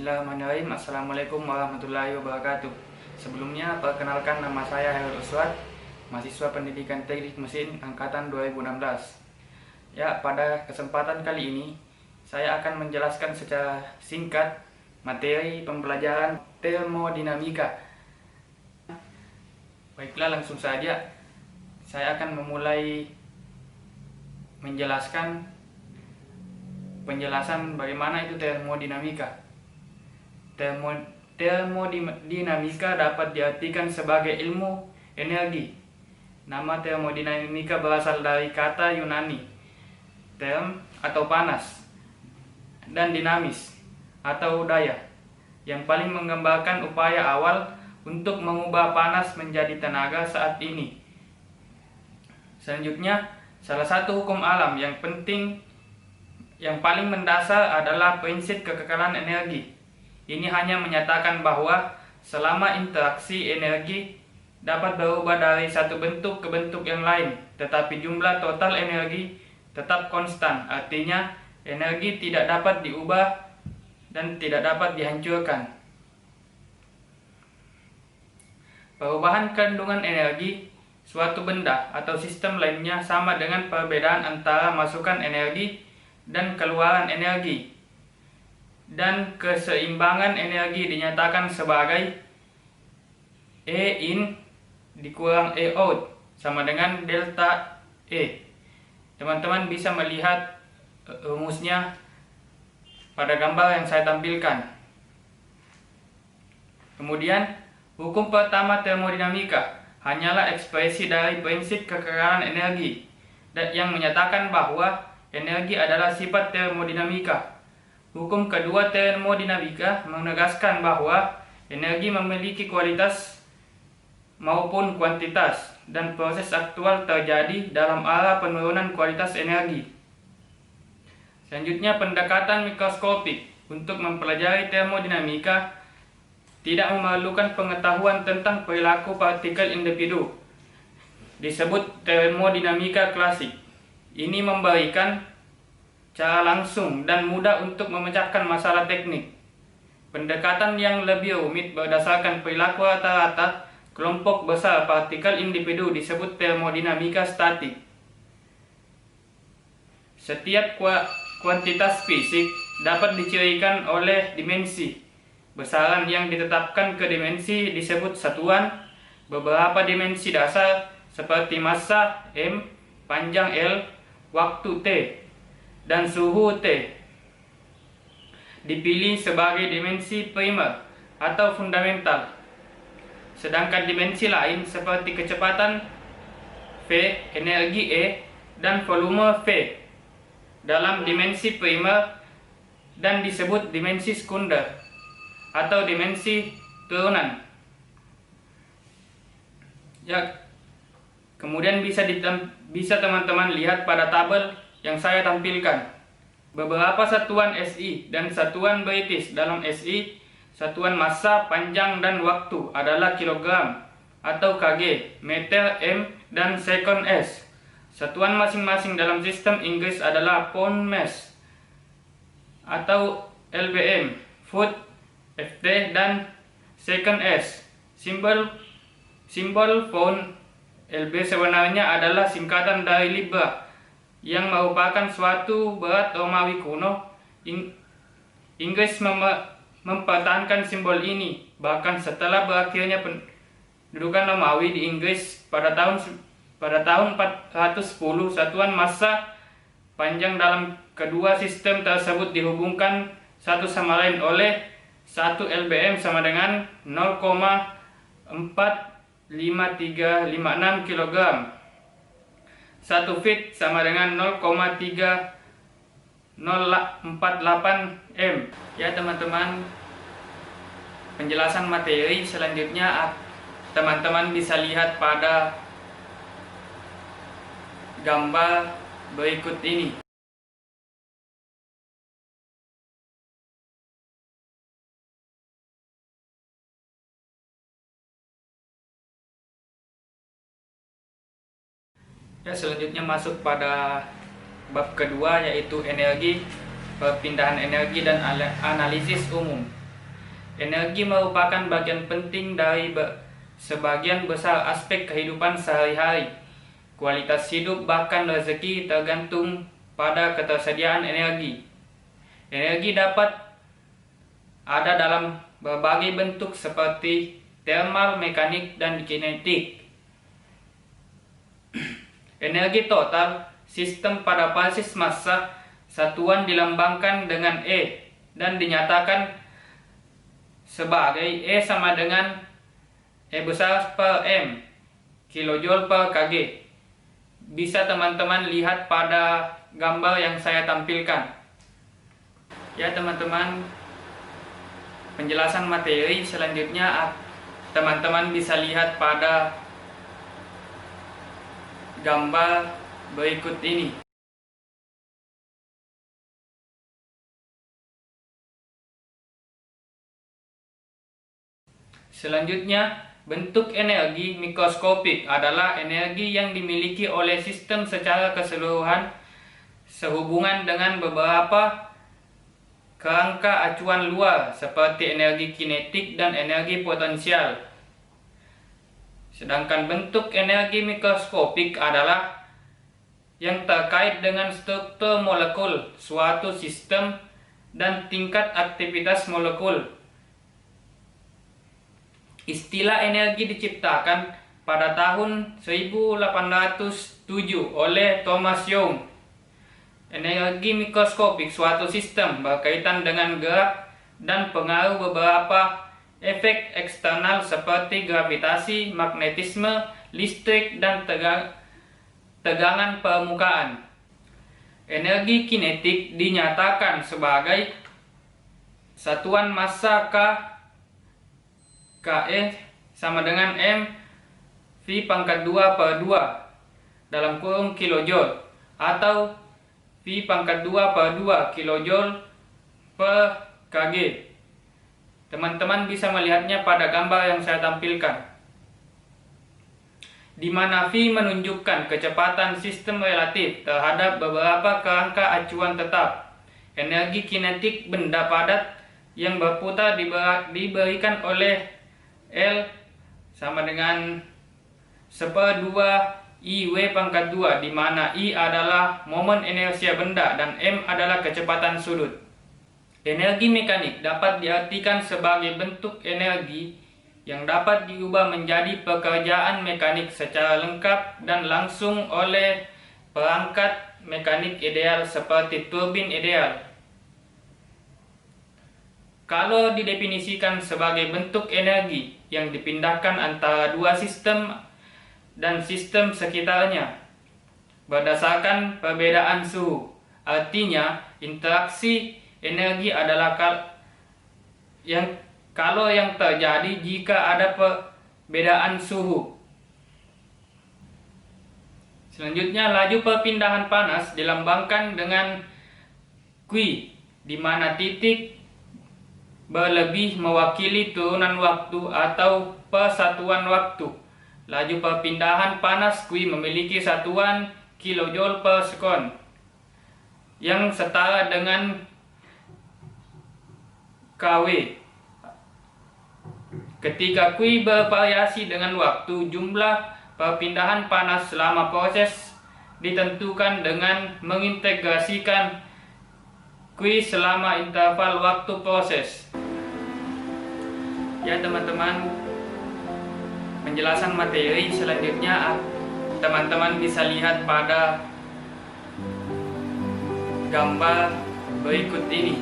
Bismillahirrahmanirrahim. Assalamualaikum warahmatullahi wabarakatuh. Sebelumnya, perkenalkan nama saya Hairul Uswad, mahasiswa pendidikan teknik mesin angkatan 2016. Ya, pada kesempatan kali ini, saya akan menjelaskan secara singkat materi pembelajaran termodinamika. Baiklah, langsung saja. Saya akan memulai menjelaskan penjelasan bagaimana itu termodinamika. Termodinamika dapat diartikan sebagai ilmu energi. Nama termodinamika berasal dari kata Yunani term atau panas dan dinamis atau daya, yang paling menggambarkan upaya awal untuk mengubah panas menjadi tenaga saat ini. Selanjutnya, salah satu hukum alam yang penting yang paling mendasar adalah prinsip kekekalan energi. Ini hanya menyatakan bahwa selama interaksi energi dapat berubah dari satu bentuk ke bentuk yang lain, tetapi jumlah total energi tetap konstan. Artinya, energi tidak dapat diubah dan tidak dapat dihancurkan. Perubahan kandungan energi suatu benda atau sistem lainnya sama dengan perbedaan antara masukan energi dan keluaran energi. Dan keseimbangan energi dinyatakan sebagai E in dikurang E out sama dengan delta E. Teman-teman bisa melihat rumusnya pada gambar yang saya tampilkan. Kemudian, hukum pertama termodinamika hanyalah ekspresi dari prinsip kekekalan energi yang menyatakan bahwa energi adalah sifat termodinamika. Hukum kedua termodinamika menegaskan bahwa energi memiliki kualitas maupun kuantitas, dan proses aktual terjadi dalam arah penurunan kualitas energi. Selanjutnya, pendekatan mikroskopik untuk mempelajari termodinamika tidak memerlukan pengetahuan tentang perilaku partikel individu. Disebut termodinamika klasik. Ini memberikan cara langsung dan mudah untuk memecahkan masalah teknik. Pendekatan yang lebih rumit berdasarkan perilaku rata-rata kelompok besar partikel individu disebut termodinamika statik. Setiap kuantitas fisik dapat dicirikan oleh dimensi. Besaran yang ditetapkan ke dimensi disebut satuan. Beberapa dimensi dasar seperti massa M, panjang L, waktu T, dan suhu T dipilih sebagai dimensi primer atau fundamental. Sedangkan dimensi lain seperti kecepatan V, energi E, dan volume V dalam dimensi primer dan disebut dimensi sekunder atau dimensi turunan. Ya, kemudian bisa teman-teman lihat pada tabel yang saya tampilkan. Beberapa satuan SI dan satuan British. Dalam SI, satuan massa, panjang, dan waktu adalah kilogram atau kg, meter, m, dan second s. Satuan masing-masing dalam sistem Inggris adalah pound mass atau lbm, foot, ft, dan second s. Simbol pound lb sebenarnya adalah singkatan dari libra, yang merupakan suatu berat Romawi kuno. Inggris mempertahankan simbol ini bahkan setelah berakhirnya pendudukan Romawi di Inggris pada tahun 410. Satuan massa panjang dalam kedua sistem tersebut dihubungkan satu sama lain oleh 1 lbm sama dengan 0,45356 kg. 1 feet sama dengan 0,3048 m. Ya teman-teman, penjelasan materi selanjutnya teman-teman bisa lihat pada gambar berikut ini. Ya, selanjutnya masuk pada bab kedua, yaitu energi, perpindahan energi, dan analisis umum. Energi merupakan bagian penting dari sebagian besar aspek kehidupan sehari-hari. Kualitas hidup bahkan rezeki tergantung pada ketersediaan energi. Energi dapat ada dalam berbagai bentuk seperti thermal, mekanik, dan kinetik. Energi total sistem pada basis massa satuan dilambangkan dengan E dan dinyatakan sebagai E sama dengan E besar per M, kilojoule per Kg. Bisa teman-teman lihat pada gambar yang saya tampilkan. Ya teman-teman, penjelasan materi selanjutnya teman-teman bisa lihat pada gambar berikut ini. Selanjutnya, bentuk energi mikroskopik adalah energi yang dimiliki oleh sistem secara keseluruhan sehubungan dengan beberapa kerangka acuan luar seperti energi kinetik dan energi potensial. Sedangkan bentuk energi mikroskopik adalah yang terkait dengan struktur molekul suatu sistem dan tingkat aktivitas molekul. Istilah energi diciptakan pada tahun 1807 oleh Thomas Young. Energi mikroskopik suatu sistem berkaitan dengan gerak dan pengaruh beberapa efek eksternal seperti gravitasi, magnetisme, listrik, dan tegangan permukaan. Energi kinetik dinyatakan sebagai satuan massa Ke sama dengan M V pangkat 2 per 2 dalam kurung kilojoule atau V pangkat 2 per 2 kilojoule per Kg. Teman-teman bisa melihatnya pada gambar yang saya tampilkan, di mana V menunjukkan kecepatan sistem relatif terhadap beberapa kerangka acuan tetap. Energi kinetik benda padat yang berputar diberikan oleh L sama dengan 1/2 IW pangkat 2, di mana I adalah momen inersia benda dan M adalah kecepatan sudut. Energi mekanik dapat diartikan sebagai bentuk energi yang dapat diubah menjadi pekerjaan mekanik secara lengkap dan langsung oleh perangkat mekanik ideal seperti turbin ideal. Kalau didefinisikan sebagai bentuk energi yang dipindahkan antara dua sistem dan sistem sekitarnya berdasarkan perbedaan suhu. Artinya, interaksi energi adalah kalau yang terjadi jika ada perbedaan suhu. Selanjutnya, laju perpindahan panas dilambangkan dengan Q, di mana titik berlebih mewakili turunan waktu atau persatuan waktu. Laju perpindahan panas Q memiliki satuan kilojoule per sekon yang setara dengan kW. Ketika Q bervariasi dengan waktu, jumlah perpindahan panas selama proses ditentukan dengan mengintegrasikan Q selama interval waktu proses. Ya teman-teman, penjelasan materi selanjutnya teman-teman bisa lihat pada gambar berikut ini.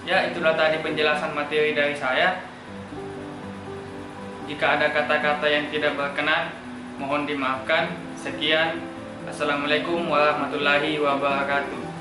Ya, itulah tadi penjelasan materi dari saya. Jika ada kata-kata yang tidak berkenan, mohon dimaafkan. Sekian. Assalamualaikum warahmatullahi wabarakatuh.